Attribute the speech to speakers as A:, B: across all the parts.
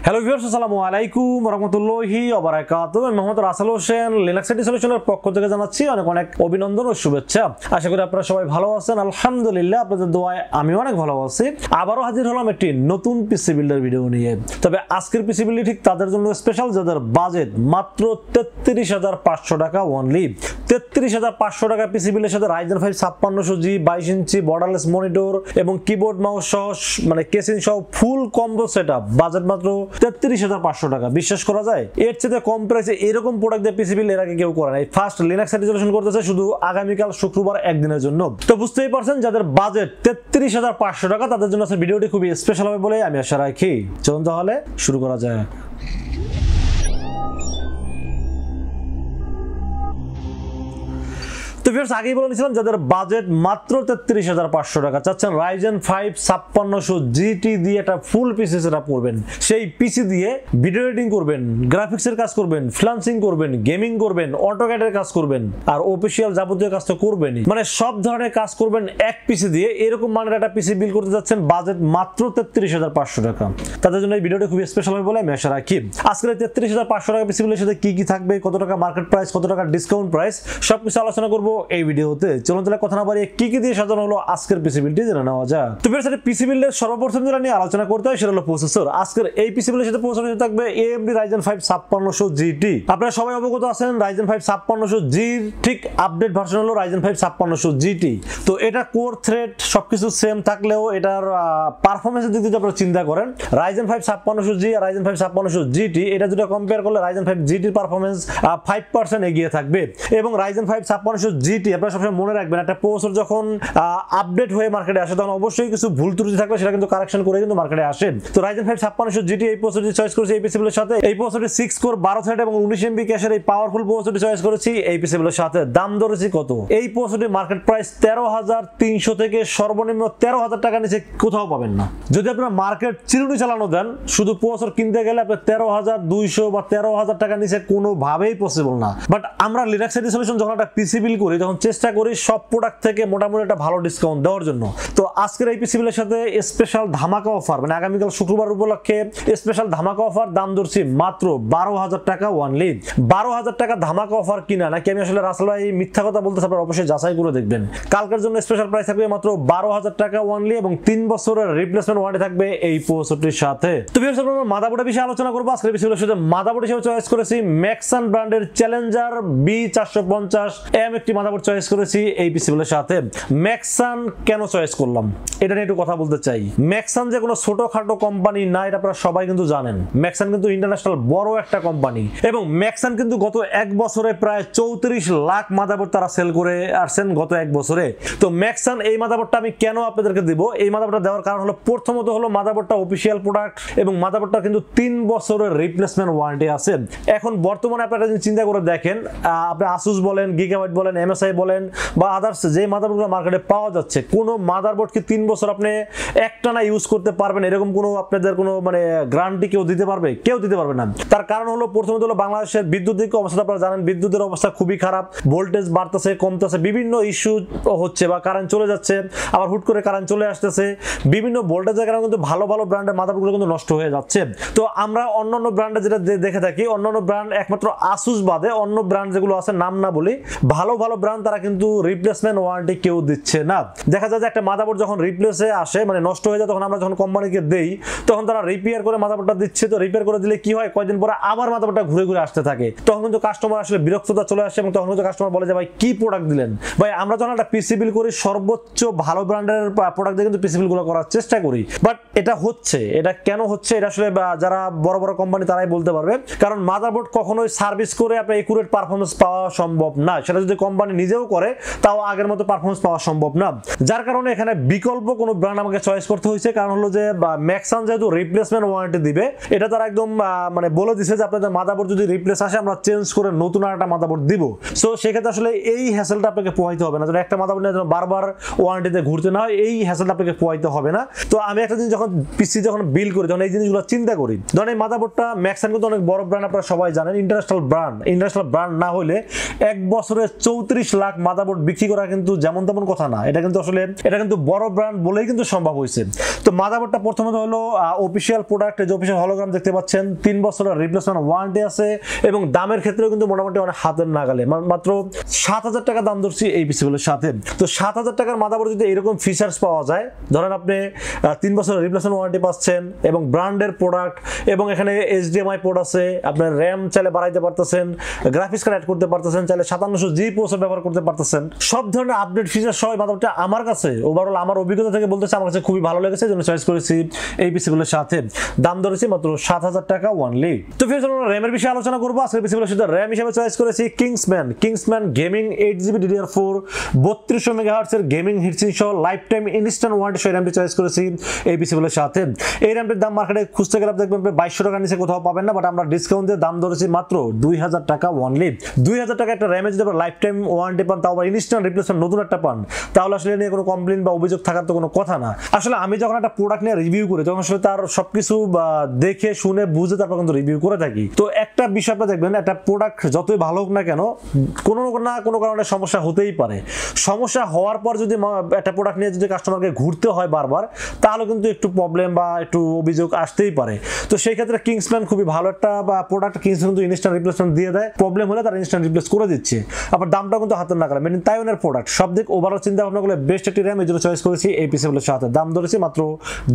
A: Hello viewers, আসসালামু আলাইকুম ওয়া রাহমাতুল্লাহি ওয়া বারাকাতুহু। আমি মোহাম্মদ রাসেল হোসেন লিনাক্স সলিউশনের পক্ষ থেকে জানাচ্ছি অনেক অনেক অভিনন্দন ও শুভেচ্ছা। আশা করি আপনারা সবাই ভালো আছেন। আলহামদুলিল্লাহ, আপনাদের দোয়ায় আমি অনেক ভালো আছি। আবারও হাজির হলাম একটি নতুন পিসি বিল্ডার ভিডিও নিয়ে। তবে আজকের পিসি বিল্ড ঠিক তাদের জন্য স্পেশাল যাদের বাজেট মাত্র 33,500 টাকা অনলি। 33,500 টাকা পিসি বিল্ডের সাথে Ryzen 5 5600G 22 ইঞ্চি বর্ডারলেস মনিটর এবং কিবোর্ড মাউস সহ মানে কেসিং সহ ফুল কম্বো সেটআপ, বাজেট মাত্র 33,500 টাকা। বিশ্বাস করা যায়? এর চেয়ে কম প্রাইসে এরকম প্রোডাক্ট দিয়ে পিসি বিল্ড এর আগে কেউ করে নাই। ফার্স্ট লিনাক্স ইনস্টলেশন করতেছে শুধু আগামীকাল শুক্রবার একদিনের জন্য। তো বুঝতেই পারছেন যাদের বাজেট 33,500 টাকা তাদের জন্য আজকের ভিডিওটি খুবই স্পেশাল হবে বলে আমি আশা রাখি। চলুন তাহলে শুরু করা যায়। তো ভিউয়ার্স, আগেই বলে নিয়েছিলাম যাদের বাজেট মাত্র 33,500 টাকা চাচ্ছেন Ryzen 5 5600GT দিয়ে একটা ফুল পিসি সেটআপ করবেন, সেই পিসি দিয়ে ভিডিও এডিটিং করবেন, গ্রাফিক্সের কাজ করবেন, ফ্রিল্যান্সিং করবেন, গেমিং করবেন, অটোক্যাডের কাজ করবেন, আর অফিশিয়াল যাবতীয় কাজ তো করবেনই, মানে সব ধরনের কাজ করবেন এক পিসি দিয়ে। এরকম মানের একটা পিসি বিল্ড করতে যাচ্ছেন, বাজেট মাত্র 33,500 টাকা। তাদের জন্য এই ভিডিওটা খুবই স্পেশাল হবে বলে আমি আশা রাখি। আজকের 33,500 টাকা পিসি বিল্ডের সাথে কি কি থাকবে, কত টাকা মার্কেট প্রাইস, কত টাকা ডিসকাউন্ট প্রাইস, সবকিছু আলোচনা করবো এই ভিডিওতে। চলুন তাহলে কথা না বাড়িয়ে কি কি দিয়ে সাজানো হলো আজকের পিসি বিল্ডটি জেনে নেওয়া যাক। তো ভিউয়ার্স, পিসি বিল্ডের সর্বপ্রথম যেটা নিয়ে আলোচনা করতে হয় সেটা হলো প্রসেসর। আজকের এই পিসি বিল্ডের সাথে প্রসেসর থাকবে AMD Ryzen 5 5600GT। আপনারা সবাই অবগত আছেন Ryzen 5 5600G ঠিক আপডেট ভার্সন হলো Ryzen 5 5600GT। তো এটা কোর থ্রেড সবকিছু সেম থাকলেও এটার পারফরম্যান্সের দিক থেকে আপনারা চিন্তা করেন, Ryzen 5 5600G আর Ryzen 5 5600GT এটা দুটো কম্পেয়ার করলে Ryzen 5 GT এর পারফরম্যান্স 5% এগিয়ে থাকবে। এবং Ryzen 5 5600GT আপনারা সবসময় মনে রাখবেন, একটা প্রসেসর যখন আপডেট হয়ে মার্কেটে আসে তখন অবশ্যই কিছু ভুল ত্রুটি থাকলে সেটা কিন্তু কারেকশন করে কিন্তু মার্কেটে আসে। তো Ryzen 5 5600GT এই প্রসেসরটি চয়েস করেছি এই পিসিবিলের সাথে। এই প্রসেসরটি 6 কোর 12 থ্রেড এবং 19 MB ক্যাশের এই পাওয়ারফুল প্রসেসরটি চয়েস করেছি এই পিসিবিলের সাথে। দাম ধরেছি কত? এই প্রসেসরটির মার্কেট প্রাইস 13,300 থেকে সর্বনিম্ন 13,000 টাকা নিচে কোথাও পাবেন না। যদি আপনারা মার্কেট চিরুনি চালানো দেন, শুধু প্রসেসর কিনতে গেলে আপনার 13,200 বা 13,000 টাকা নিচে কোনোভাবেই পসিবল না। বাট আমরা লিনাক্স সলিউশন যখন একটা পিসি বিল্ড করি তখন চেষ্টা করি সব প্রোডাক্ট থেকে মোটামুটি একটা ভালো ডিসকাউন্ট দেওয়ার জন্য। তো আজকের এই পিসি বিলের সাথে স্পেশাল ধামাকা অফার, মানে আগামীকাল শুক্রবার উপলক্ষে স্পেশাল ধামাকা অফার, দাম ধরছি মাত্র 12,000 টাকা অনলি। 12,000 টাকা ধামাকা অফার কিনা নাকি আমি আসলে রাসেল ভাই মিথ্যা কথা বলতে আপনারা অবশ্যই যাচাই করে দেখবেন। কালকের জন্য স্পেশাল প্রাইস থাকবে মাত্র 12,000 টাকা অনলি এবং 3 বছরের রিপ্লেসমেন্ট ওয়ারেন্টি থাকবে এই প্রসেসরটির সাথে। তো ভিউয়ার্স, আমরা মাদারবোর্ডের বিষয়ে আলোচনা করব। আজকের পিসি বিলের সাথে মাদারবোর্ড হিসেবে চয়েস করেছি Maxsun ব্র্যান্ডের চ্যালেঞ্জার B450M একটি মাদারবোর্ড চয়েস করেছি এই পিসিবিলের সাথে। Maxsun কেন চয়েস করলাম এটা নিয়ে একটু কথা বলতে চাই। Maxsun যে কোনো ছোটখাটো কোম্পানি না, এটা আপনারা সবাই কিন্তু জানেন। Maxsun কিন্তু ইন্টারন্যাশনাল বড় একটা কোম্পানি এবং Maxsun কিন্তু গত এক বছরে প্রায় 34 লাখ মাদারবোর্ড তারা সেল করে আসছেন গত এক বছরে। তো Maxsun এই মাদারবোর্ডটা আমি কেন আপনাদেরকে দিব, এই মাদারবোর্ডটা দেওয়ার কারণ হলো প্রথমত হলো মাদারবোর্ডটা অফিশিয়াল প্রোডাক্ট এবং মাদারবোর্ডটা কিন্তু 3 বছরের রিপ্লেসমেন্ট ওয়ারেন্টি আছে। এখন বর্তমানে আপনারা যদি চিন্তা করে দেখেন, আপনি Asus বলেন, Gigabyte বলেন, MSI বলেন বা আদার্স যে মাদারবোর্ডগুলো মার্কেটে পাওয়া যাচ্ছে, কোনো মাদারবোর্ড কি 3 বছর আপনি একটানা ইউজ করতে পারবেন এরকম কোনো আপনাদের কোনো মানে গ্যারান্টি কেউ দিতে পারবে? কেউ দিতে পারবে না। তার কারণ হলো প্রথমত হলো বাংলাদেশের বিদ্যুতিক অবস্থা আপনারা জানেন, বিদ্যুতের অবস্থা খুবই খারাপ, ভোল্টেজ বাড়তেছে কমতেছে, বিভিন্ন ইস্যু হচ্ছে বা কারেন্ট চলে যাচ্ছে, আবার হুট করে কারেন্ট চলে আসতেছে, বিভিন্ন ভোল্টেজের কারণে কিন্তু ভালো ভালো ব্র্যান্ডের মাদারবোর্ডগুলো কিন্তু নষ্ট হয়ে যাচ্ছে। তো আমরা অন্যান্য ব্র্যান্ডে যেটা দেখে থাকি, অন্যান্য ব্র্যান্ড একমাত্র Asus বাদে অন্য ব্র্যান্ড যেগুলো আছে নাম না বলি, ভালো ভালো ব্র্যান্ড তারা কিন্তু রিপ্লেসমেন্ট ওয়ারেন্টি কেউ দিচ্ছে না। দেখা যায় যে একটা মাদারবোর্ড যখন রিপ্লেসে আসে মানে নষ্ট হয়ে যায়, তখন আমরা যখন কোম্পানিকে দেই তখন তারা রিপেয়ার করে মাদারবোর্ডটা দিচ্ছে। তো রিপেয়ার করে দিলে কি হয়, কয়েকদিন পরে আবার মাদারবোর্ডটা ঘুরে ঘুরে আসতে থাকে, তখন কিন্তু কাস্টমার আসলে বিরক্ততা চলে আসে এবং তখন কিন্তু কাস্টমার বলে যে ভাই কি প্রোডাক্ট দিলেন। ভাই আমরা যখন একটা পিসি বিল করি সর্বোচ্চ ভালো ব্র্যান্ডের প্রোডাক্ট দিয়ে কিন্তু পিসি বিলগুলো করার চেষ্টা করি, বাট এটা হচ্ছে, এটা কেন হচ্ছে এটা আসলে যারা বড় বড় কোম্পানি তারাই বলতে পারবে। কারণ মাদারবোর্ড কখনোই সার্ভিস করে আপনার একুরেট পারফরমেন্স পাওয়া সম্ভব না, সেটা যদি কোম্পানি নিজেও করে তাও আগের মতো পারফরমেন্স পাওয়া সম্ভব না। যার কারণে এখানে বিকল্প কোনো ব্র্যান্ড আমাকে চয়েস করতে হয়েছে। কারণ হলো যে Maxsun যেহেতু রিপ্লেসমেন্ট ওয়ারেন্টি দিবে, এটা তারা একদম মানে বলে দিছে যে আপনাদের মাদারবোর্ড যদি রিপ্লেস আসে আমরা চেঞ্জ করে নতুন একটা মাদারবোর্ড দিব। সো সেক্ষেত্রে আসলে এই হ্যাসেলটা আপনাকে পোহাইতে হবে না, যেন একটা মাদারবোর্ড নিয়ে বারবার ওয়ারেন্টিতে ঘুরতে না হয়, এই হ্যাসেলটা আপনাকে পোহাইতে হবে না। তো আমি একটা জিনিস যখন পিসি যখন বিল করি তখন এই জিনিসগুলো চিন্তা করি। ধরেন এই মাদারবোর্ডটা Maxsun কিন্তু অনেক বড় ব্র্যান্ড, আপনারা সবাই জানেন, ইন্টারন্যাশনাল ব্র্যান্ড না হলে এক বছরে 34 35 লাখ মাদারবোর্ড বিক্রি করা কিন্তু যেমন তেমন কথা না, এটা কিন্তু বড় ব্র্যান্ড বলেই কিন্তু সম্ভব হয়েছে। তো মাদারবোর্ডটা প্রথমত হলো অফিশিয়াল প্রোডাক্ট, যে অফিশিয়াল হলোগ্রাম দেখতে পাচ্ছেন, 3 বছরের রিপ্লেসমেন্ট ওয়ারেন্টি আছে এবং দামের ক্ষেত্রেও কিন্তু মোটামুটি অনেক হাতের নাগালে, মাত্র 7,000 টাকা দাম ধরছি এই পিসিগুলোর সাথে। তো 7,000 টাকার মাদারবোর্ড যদি এরকম ফিচার্স পাওয়া যায়, ধরেন আপনি 3 বছরের রিপ্লেসমেন্ট ওয়ারেন্টি পাচ্ছেন এবং ব্র্যান্ডের প্রোডাক্ট এবং এখানে HDMI পোর্ট আছে, আপনার র্যাম চাইলে বাড়াইতে পারতেছেন, গ্রাফিক্স কার্ড অ্যাড করতে পারতেছেন, চাইলে 5700G প্রসেসর ব্যবহার করতে পারতেছেন, সব ধরনের আপডেট ফিচার সহ মাদারবোর্ডটা আমার কাছে ওভারঅল আমার অভিজ্ঞতা থেকে বলতেছে আমার কাছে খুবই ভালো লেগেছে, জন্য চয়েস করেছি এই পিসিগুলোর সাথে। দাম ধরেছি মাত্র 7,000 টাকা অনলি। তো ফির আমরা র্যামের বিষয়ে আলোচনা করব। আজকের পিসিগুলোর সাথে র্যাম হিসেবে চয়েস করেছি Kingsman gaming 8GB DDR4 3200 MHz এর গেমিং হিটসিং সহ লাইফ টাইম ইনস্ট্যান্ট ওয়ারেন্টি সহ র্যামটি চয়েস করেছি এই পিসিগুলোর সাথে। এই র্যামটির দাম মার্কেটে খুঁজতে গেলে দেখবেন 2200 টাকা নিচে কোথাও পাবেন না, বাট আমরা ডিসকাউন্ট দিয়ে দাম ধরেছি মাত্র 2000 টাকা অনলি। 2000 টাকা একটা র্যামে যদি লাইফ টাইম ওয়ারেন্টি পান, তাও আবার ইনস্ট্যান্ট রিপ্লেসমেন্ট নতুন একটা পান, তাহলে আসলে নিয়ে কোনো কমপ্লেইন বা অভিযোগ থাকার তো কোনো কথা না। আসলে আমি যখন একটা প্রোডাক্ট নিয়ে রিভিউ করি তখন আসলে তার সবকিছু দেখে শুনে বুঝে তারপর কিন্তু রিভিউ করে থাকি। তো একটা বিষয় আপনারা দেখবেন, একটা প্রোডাক্ট যতই ভালো হোক না কেন, কোনো না কোনো কারণে সমস্যা হতেই পারে। সমস্যা হওয়ার পর যদি একটা প্রোডাক্ট নিয়ে যদি কাস্টমারকে ঘুরতে হয় বারবার, তাহলে কিন্তু একটু প্রবলেম বা একটু অভিযোগ আসতেই পারে। তো সেই ক্ষেত্রে কিংসম্যান খুবই ভালো একটা প্রোডাক্ট, কিংসম্যান কিন্তু ইনস্ট্যান্ট রিপ্লেসমেন্ট দিয়ে দেয়, প্রবলেম হলে তারা ইনস্ট্যান্ট রিপ্লেস করে দিচ্ছে, আবার দামটা কিন্তু হাতের নাগালে, মেন তাইওয়ানের প্রোডাক্ট। সব দিক ওভারঅল চিন্তা ভাবনা করলে বেস্ট একটি র্যাম, এই জন্য চয়েস করেছি এই পিসিগুলোর সাথে। দাম ধরেছি মাত্র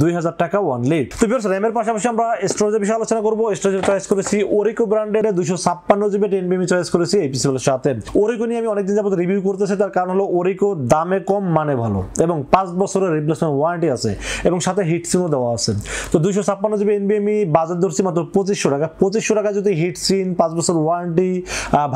A: 2000 টাকা অনলি। তো ভিউয়ার্স, র্যামের পাশাপাশি আমরা স্টোরেজের বিষয়ে আলোচনা করব। স্টোরেজের চয়েস করেছি Orico ব্র্যান্ডের 256GB NVMe চয়েস করেছি এই পিসিগুলোর সাথে। Orico নিয়ে আমি অনেকদিন যাবত রিভিউ করতেছি, তার কারণ হলো Orico দামে কম মানে ভালো এবং 5 বছরের রিপ্লেসমেন্ট ওয়ারেন্টি আছে এবং সাথে হিটসিনও দেওয়া আছে। তো 256GB NVMe বাজার ধরছি মাত্র 2500 টাকা। 2500 টাকা যদি হিটসিন, 5 বছর ওয়ারেন্টি,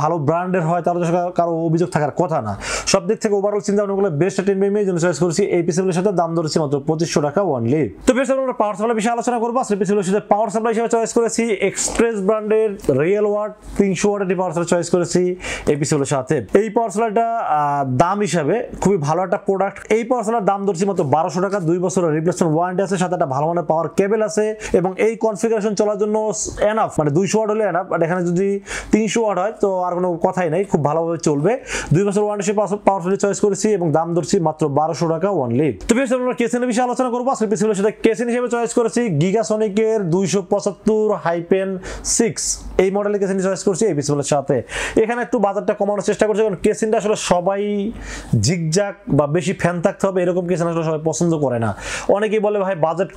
A: ভালো ব্র্যান্ডের হয়, তাহলে কারো অভিযোগ থাকার কথা না। সব দিক থেকে ওভারঅল চিন্তা ভাবনা করলে বেস্ট একটা NVMe জন্য চয়েস করেছি এই পিসিগুলোর সাথে। দাম ধরেছি মাত্র 2500 টাকা অনলি। তো বেশ, আমরা পাওয়ার সাপ্লাই বিষয়ে আলোচনা করবো। আসলে পিসিগুলোর সাথে পাওয়ার সাপ্লাই হিসেবে চয়েস করেছি Xpress ব্র্যান্ডের রিয়েল ওয়াট 300 ওয়াটের পাওয়ার সাপ্লাই চয়েস করেছি এই পিসিগুলোর সাথে। এই পাওয়ার সাপ্লাইটা দাম হিসাবে খুবই ভালো একটা প্রোডাক্ট। এই পাওয়ার সাপ্লাইয়ের দাম ধরছি মাত্র 1200 টাকা। 2 বছরের রিপ্লেসমেন্ট ওয়ারেন্টি আছে, সাথে একটা ভালো মানের পাওয়ার কেবল আছে এবং এই কনফিগারেশন চলার জন্য এনাফ, মানে 200 ওয়াট হলে এনাফ, বাট এখানে যদি 300 ওয়াট হয় তো আর কোনো কথাই নাই, খুব ভালোভাবে চলবে। 2 বছর ওয়ারেন্টি পাওয়ার সাপ্লাই চয়েস করেছি এবং দাম ধরছি মাত্র 1200 টাকা অনলি। তো বেশ, আমরা কেসিনের বিষয়ে আলোচনা করবো। আসলে পিসিগুলোর সাথে কেসিন হিসেবে চয়েস করেছি গিগাসনিকের 275-6 এই মডেলের কেসিন চয়েস করছি এই পিসিগুলোর সাথে। এখানে একটু বাজারটা কমানোর চেষ্টা করছি, কারণ কেসিনটা আসলে সবাই জিগজাগ বা বেশি ফ্যান থাকতে হবে এরকম কেসিন আসলে সবাই পছন্দ করে না। অনেকেই বলে ভাই বাজেট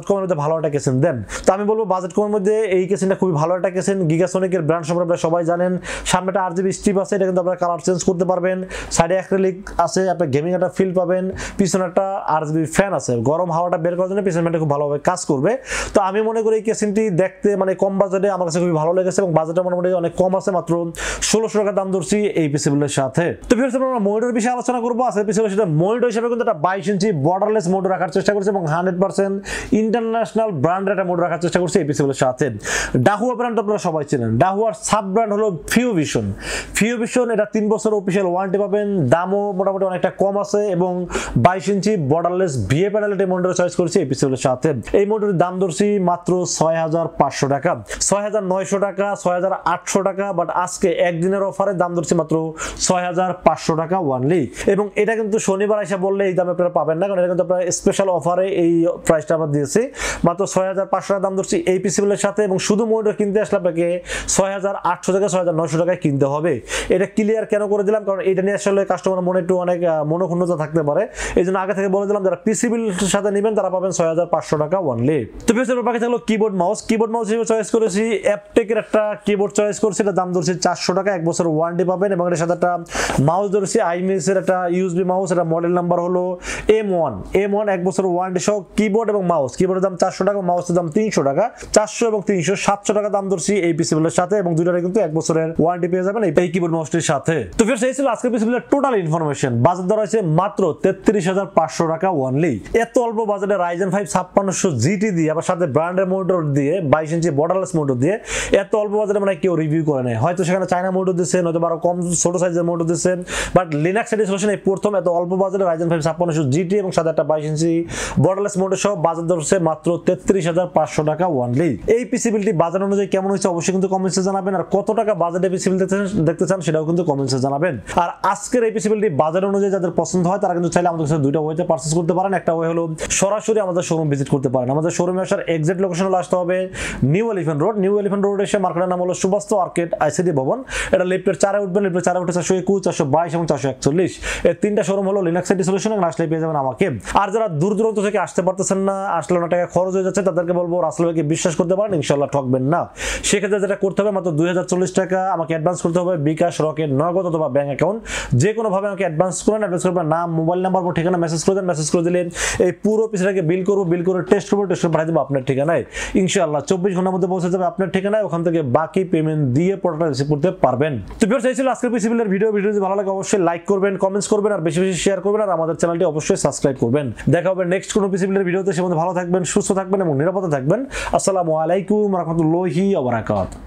A: কমের মধ্যে ভালো একটা কেসিন দেন। তো আমি বলবো বাজেট কমের মধ্যে এই কেসিনটা খুবই ভালো একটা কেসিন। গিগাসনিকের ব্র্যান্ড সম্পর্কে আপনারা সবাই জানেন। সামনে একটা RGB স্ট্রিপ আছে, এটা কিন্তু আপনারা কালার চেঞ্জ করতে পারবেন। সাইডে অ্যাক্রিলিক আছে, আপনার গেমিং একটা ফিল পাবেন। পিছনে একটা RGB ফ্যান আছে, গরম হাওয়াটা বের করার জন্য পিছনে ফ্যানটা খুব ভালোভাবে কাজ করবে। তো আমি মনে করি এই কেসিনটি দেখতে মানে কম বাজেটে আমার কাছে খুবই ভালো লেগেছে এবং বাজেটটা মোটামুটি অনেক কম আছে, মাত্র 1600 টাকা দাম ধরছি এই পিসিগুলোর সাথে। তো ভিউয়ার্স, আমরা মনিটর বিষয়ে আলোচনা করবো। আছে পিসিগুলোর সাথে মনিটর হিসেবে কিন্তু একটা 22 ইঞ্চি বর্ডারলেস মনিটর রাখার চেষ্টা করছি এবং 100% ইন্টারন্যাশনাল ব্র্যান্ডের একটা মনিটর রাখার চেষ্টা করছি এই পিসিগুলোর সাথে। ডাহুয়া ব্র্যান্ড আপনারা সবাই চেনেন। ডাহুয়ার সাব ব্র্যান্ড হলো FeuVision। এটা 3 বছর অফিশিয়াল ওয়ারেন্টি পাবেন, দামও মোটামুটি অনেকটা কম আছে এবং 22 ইঞ্চি বর্ডারলেস VA প্যানেলের মনিটর চয়েস করেছি এই পিসিগুলোর সাথে। এই মনিটরের দাম ধরছি মাত্র 6500 টাকা, 6900 টাকা, 6800 টাকা, বাট আজকে একদিনের অফারে দাম ধরছি মাত্র 6500 টাকা অনলি। এবং এটা কিন্তু শনিবার এসে বললে এই দামে আপনারা পাবেন না, কারণ এটা কিন্তু আপনারা স্পেশাল অফারে এই প্রাইসটা আমরা দিয়েছি। মাত্র 6500 টাকা দাম ধরছি এই পিসিগুলোর সাথে এবং শুধু মনিটর কিনতে আসলে আপনাকে 6800 টাকা 6900 টাকায় কিনতে হবে। এটা ক্লিয়ার কেন করে দিলাম, কারণ এটা নিয়ে আসলে কাস্টমার মনে একটু অনেক মনোক্ষুণ্ণতা থাকতে পারে, এই জন্য আগে থেকে বলে দিলাম যারা পিসি বিল্ডের সাথে নেবেন তারা পাবেন 6500 টাকা অনলি। তো বাকি থাকলো কিবোর্ড মাউস হিসেবে চয়েস করেছি অ্যাপটেকের একটা কিবোর্ড চয়েস করছি, এটা দাম ধরছি 400 টাকা, 1 বছর ওয়ারেন্টি পাবেন এবং এর সাথে একটা মাউস ধরেছি iMice এর একটা USB মাউস, এটা মডেল নাম্বার হলো M1 1 বছর ওয়ারেন্টি সহ কিবোর্ড এবং মাউস। কিবোর্ডের দাম 400 টাকা, মাউসের দাম 300 টাকা, 400 এবং 300 700 টাকা দাম ধরছি এই পিসিগুলোর সাথে এবং দুইটারে কিন্তু 1 বছরের ওয়ারেন্টি পেয়ে যাবেন এই কিবোর্ড মাউসটির সাথে। তো ফির সেই ছিল আজকের পিসিগুলোর টোটাল ইনফরমেশন। বাজার দর আছে মাত্র 33500 টাকা অনলি। এত অল্প বাজেটে Ryzen 5 5600 GT দিয়ে আবার সাথে ব্র্যান্ডের মনিটর দিয়ে 22 ইঞ্চি বর্ডারলেস মনিটর দিয়ে এত অল্প বাজেটে মানে কেউ রিভিউ করে নেয়। হয়তো সেখানে চায়না মনিটর দিচ্ছে, নয়তো আরো কম ছোট সাইজের মনিটর দিচ্ছে, বাট লিনাক্স সলিউশন এই প্রথম এত অল্প বাজেটে Ryzen 5 5600 GT এবং সাথে একটা 22 ইঞ্চি বর্ডারলেস মনিটর সহ বাজার দর আছে মাত্র 33500 টাকা অনলি। এই পিসি বিলটি বাজার অনুযায়ী কেমন হয়েছে অবশ্যই কিন্তু কমেন্টসে জানাবেন, আর কত টাকা বাজেটে পিসি বিল দেখতে চান সেটাও কিন্তু কমেন্টসে জানাবেন। পারবেন। আর আজকের এই পিসি বিলটি বাজার অনুযায়ী যাদের পছন্দ হয় তারা কিন্তু চাইলে আমাদের কাছে দুইটা ওয়েতে পারচেজ করতে পারেন। একটা ওয়ে হলো সরাসরি আমাদের শোরুম ভিজিট করতে পারেন। আমাদের শোরুমে আসার এক্সাক্ট লোকেশন হলো আসতে হবে new elephant road. New elephant road এসে মার্কেটের নাম হলো সুবাস্তু আর্কেড আইসিডি ভবন। এটা লিফটের 4 উঠবেন, লিফটের 4 উঠে 421, 422 এবং 441। এই তিনটা শোরুম হলো লিনাক্স আইটি সলিউশন, এবং আসলে পেয়ে যাবেন আমাকে। আর যারা দূর দূরান্ত থেকে আসতে পারতেছেন না, আসলে অনেক টাকা খরচ হয়ে যাচ্ছে, তাদেরকে বলবো রাসেল ভাইকে বিশ্বাস করতে পারেন, ইনশাআল্লাহ ঠকবেন না। সেক্ষেত্রে যেটা করতে হবে মাত্র 2040 টাকা আমাকে অ্যাডভান্স করতে হবে, বিকাশ, রকেট, নগদ অথবা ব্যাংক অ্যাকাউন্ট যে কোনো ভাবে আমাকে অ্যাডভান্স করেন। অ্যাডভান্স করবেন নাম, মোবাইল নাম্বার, ঠিকানা মেসেজ করে দেন। মেসেজ করে দিলে এই পুরো পিসটাকে বিল করবো, বিল করে টেস্ট করবো, টেস্ট করে পাঠিয়ে দেবো আপনার ঠিকানায়। ইনশাআল্লাহ 24 ঘন্টার মধ্যে পৌঁছে যাবে আপনার ঠিকানায়। ওখান থেকে বাকি পেমেন্ট দিয়ে প্রোডাক্টটা রিসিভ করতে পারবেন। তো ভিউয়ার্স, এই ছিল আজকের পিসি বিলের ভিডিও। ভিডিও যদি ভালো লাগে অবশ্যই লাইক করবেন, কমেন্টস করবেন, আর বেশি বেশি শেয়ার করবেন, আর আমাদের চ্যানেলটি অবশ্যই সাবস্ক্রাইব করবেন। দেখা হবে নেক্সট কোনো পিসি বিলের ভিডিওতে। সে মধ্যে ভালো থাকবেন, সুস্থ থাকবেন এবং নিরাপদে থাকবেন। আসসালামু আলাইকুম ওয়া রাহমাতুল্লাহি ওয়া বারাকাতুহু।